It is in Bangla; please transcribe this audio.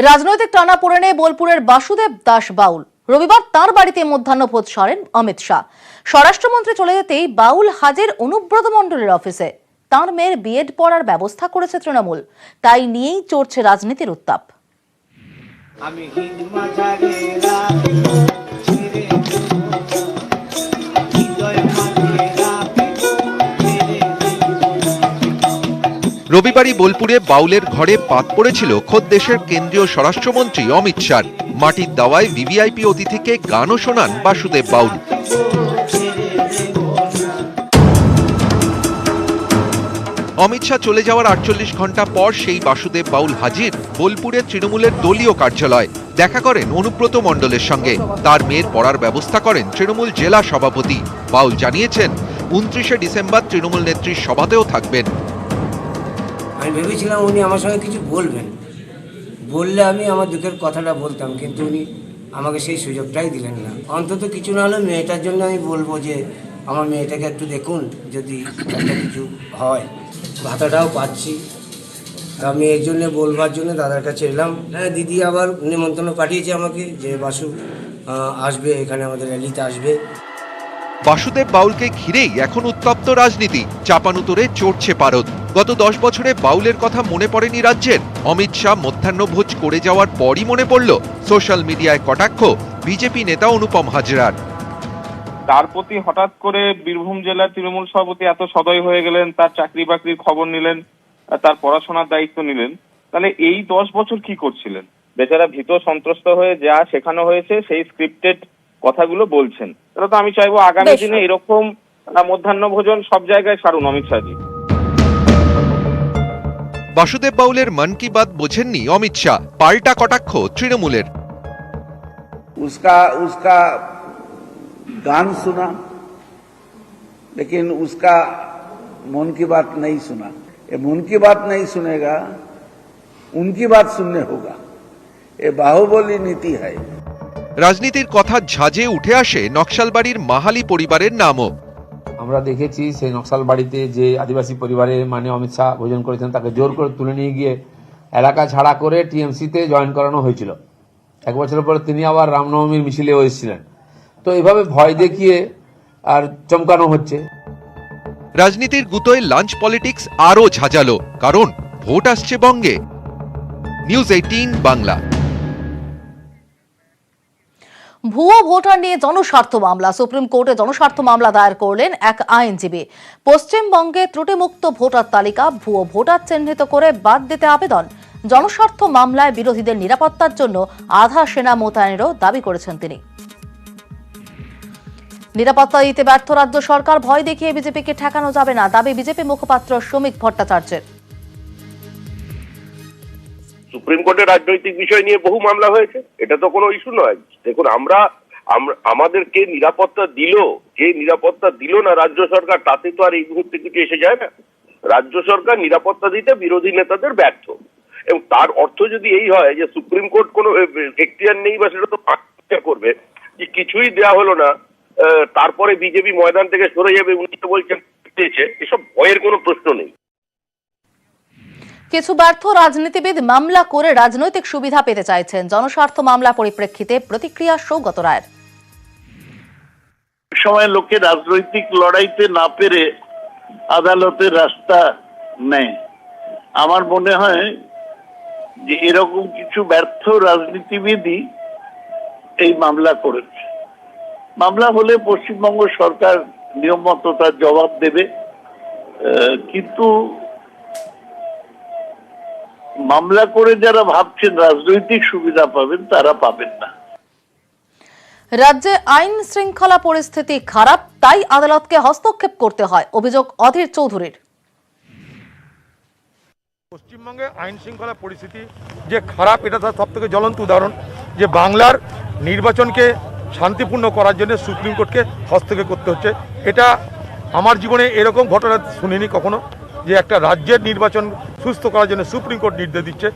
রাজনৈতিক টানাপোড়েনে বোলপুরের বাসুদেব দাস বাউল রবিবার তার বাড়িতে মধ্যাহ্নভোজ সারেন অমিত শাহ। স্বরাষ্ট্রমন্ত্রী চলে যেতেই বাউল হাজির অনুব্রত মণ্ডলের অফিসে। তার মেয়ের বিএড পড়ার ব্যবস্থা করেছে তৃণমূল, তাই নিয়েই চড়ছে রাজনীতির উত্তাপ। রবিবারই বোলপুরে বাউলের ঘরে পাত পড়েছিল খোদ দেশের কেন্দ্রীয় স্বরাষ্ট্রমন্ত্রী অমিত শাহ। মাটির দাওয়ায় ভিভিআইপি অতিথিকে গানও শোনান বাসুদেব বাউল। অমিত শাহ চলে যাওয়ার 48 ঘন্টা পর সেই বাসুদেব বাউল হাজির বোলপুরের তৃণমূলের দলীয় কার্যালয়। দেখা করেন অনুব্রত মণ্ডলের সঙ্গে। তার মেয়ের পড়ার ব্যবস্থা করেন তৃণমূল জেলা সভাপতি। বাউল জানিয়েছেন 29শে ডিসেম্বর তৃণমূল নেত্রীর সভাতেও থাকবেন। আমি ভেবেছিলাম উনি আমার সঙ্গে কিছু বলবেন, বললে আমি আমার দুঃখের কথাটা বলতাম, কিন্তু উনি আমাকে সেই সুযোগটাই দিলেন না। অন্তত কিছু না হলে মেয়েটার জন্য আমি বলবো যে আমার মেয়েটাকে একটু দেখুন, যদি একটা কিছু হয়। ভাতাটাও পাচ্ছি, আমি এর জন্য বলবার জন্য দাদার কাছে এলাম। হ্যাঁ, দিদি আবার নিমন্ত্রণ পাঠিয়েছে আমাকে যে বাসু আসবে, এখানে আমাদের র্যালিতে আসবে। বাসুদেব বাউলকে ঘিরেই এখন উত্তপ্ত রাজনীতি। চাপানুতরে চড়ছে পারদ। গত 10 বছরে বাউলের কথা মনে পড়েনি রাজ্যের। অমিত শাহ মধ্যাহ্নভোজ করে যাওয়ার পরই মনে পড়ল সোশ্যাল মিডিয়ায় কটাক্ষ বিজেপি নেতা অনুপম হাজরার। তার প্রতি হঠাৎ করে বীরভূম জেলার তৃণমূল সভাপতি এত সদয় হয়ে গেলেন, তার চাকরি বাকরির খবর নিলেন, তার পড়াশোনার দায়িত্ব নিলেন। তাহলে এই 10 বছর কি করছিলেন? বেচারা ভীত সন্ত্রস্ত হয়ে যা শেখানো হয়েছে সেই স্ক্রিপ্টেড কথাগুলো বলছেন। তাহলে তো আমি চাইবো আগামী দিনে এরকম মধ্যাহ্ন ভোজন সব জায়গায় সারুন অমিত শাহজি। বাসুদেব বাউলের মন কি বাত বোঝেননি অমিত শাহ, পাল্টা কটাক্ষ তৃণমূলের। उसका गान सुना, लेकिन उसका मन की बात नहीं सुना। ये मन की बात नहीं सुनेगा, उनकी बात सुनने होगा। ये बाहुबली नीति है। রাজনীতির কথা ঝাঁজে উঠে আসে নকশালবাড়ির মাহালি পরিবারের নামও। আমরা দেখেছি সেই নকশালবাড়িতে যে আদিবাসী পরিবারে মানে অমিত শাহ ভোজন করেছেন, তাকে জোর করে তুলে নিয়ে গিয়ে এলাকা ছাড়া করে টিএমসিতে জয়েন করানো হয়েছিল। 1 বছর পরে তিনি আবার রামনবমীর মিছিলেও এসেছিলেন। তো এভাবে ভয় দেখিয়ে আর চমকানো হচ্ছে। রাজনীতির গুতোয় লাঞ্চ পলিটিক্স আরও ঝাঁঝালো, কারণ ভোট আসছে বঙ্গে। নিউজ 18 বাংলা। ভুয়ো ভোটার নিয়ে জনস্বার্থ মামলা। সুপ্রিম কোর্টে জনস্বার্থ মামলা দায়ের করলেন এক আইনজীবী। পশ্চিমবঙ্গে ত্রুটিমুক্ত ভোটার তালিকা ভুয়ো ভোটার চিহ্নিত করে বাদ দিতে আবেদন। জনস্বার্থ মামলায় বিরোধীদের নিরাপত্তার জন্য আধা সেনা মোতায়েনেরও দাবি করেছেন তিনি। নিরাপত্তা দিতে ব্যর্থ রাজ্য সরকার, ভয় দেখিয়ে বিজেপিকে ঠেকানো যাবে না, দাবি বিজেপি মুখপাত্র শ্রমিক ভট্টাচার্যের। সুপ্রিম কোর্টে রাজনৈতিক বিষয় নিয়ে বহু মামলা হয়েছে, এটা তো কোনো ইস্যু নয়। দেখুন, আমাদেরকে নিরাপত্তা দিল, যে নিরাপত্তা দিল না রাজ্য সরকার, তাতে তো আর এই মুহূর্তে কিছু এসে যায় না। রাজ্য সরকার নিরাপত্তা দিতে বিরোধী নেতাদের ব্যর্থ, এবং তার অর্থ যদি এই হয় যে সুপ্রিম কোর্ট কোনো এখতিয়ার নেই বা সেটা তো করবে যে কিছুই দেয়া হলো না, তারপরে বিজেপি ময়দান থেকে সরে যাবে, উনি তো বলছেন এসব ভয়ের কোনো প্রশ্ন নেই। কিছু ব্যর্থ রাজনীতিবিদ মামলা করে রাজনৈতিক সুবিধা পেতে চাইছেন। জনস্বার্থ মামলা পরিপ্রেক্ষিতে প্রতিক্রিয়া সৌগত রায়ের। সময় লোকে রাজনৈতিক লড়াইতে না পেরে আদালতের রাস্তা নেয়। আমার মনে হয় যে এরকম কিছু ব্যর্থ রাজনীতিবিদই এই মামলা করেছে। মামলা হলে পশ্চিমবঙ্গ সরকার নিয়ম মতো তার জবাব দেবে, কিন্তু মামলা করে যারা ভাবছেন রাজনৈতিক সুবিধা পাবেন, তারা পাবেন না। রাজ্যে আইন শৃঙ্খলা পরিস্থিতি খারাপ, তাই আদালতকে হস্তক্ষেপ করতে হয়, অভিযোগ অধীর চৌধুরীর। পশ্চিমবঙ্গে আইন শৃঙ্খলা পরিস্থিতি যে খারাপ, এটা তার সব থেকে জ্বলন্ত উদাহরণ যে বাংলার নির্বাচনকে শান্তিপূর্ণ করার জন্য সুপ্রিম কোর্টকে হস্তক্ষেপ করতে হচ্ছে। এটা আমার জীবনে এরকম ঘটনা শুনিনি কখনো, যে একটা রাজ্যের নির্বাচন সুস্থ করার জন্য সুপ্রিম কোর্ট নির্দেশ দিচ্ছে।